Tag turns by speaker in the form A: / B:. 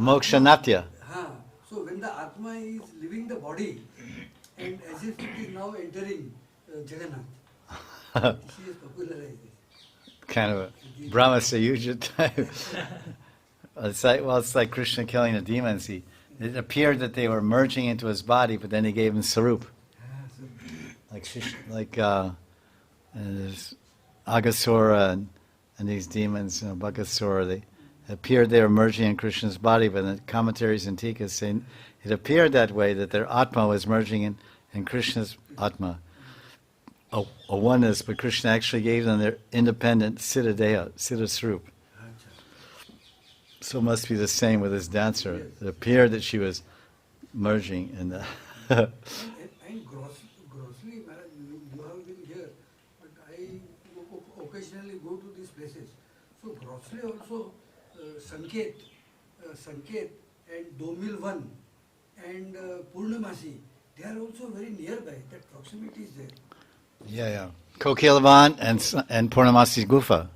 A: Moksha Natya.
B: So when the Atma is leaving the body, and as if it is now entering Jagannath, she is popularized this.
A: Kind of a Brahma Sayuja type. It's like Krishna killing the demons. It appeared that they were merging into his body, but then he gave him Sarup. Like Agasura and these demons, Bhakasura, they appeared they were merging in Krishna's body, but the commentaries and tikas say it appeared that way, that their Atma was merging in Krishna's Atma, a oneness, but Krishna actually gave them their independent Siddha Deha, Siddha Swarup. So it must be the same with this dancer. It appeared that she was merging in the...
B: and grossly, Maharaj, you have been here, but I occasionally go to these places. So grossly also, Sanket and Domil 1 and Purnamasi, they are also very nearby. That proximity is there.
A: Yeah. Kokilavan and Purnamasi Gufa.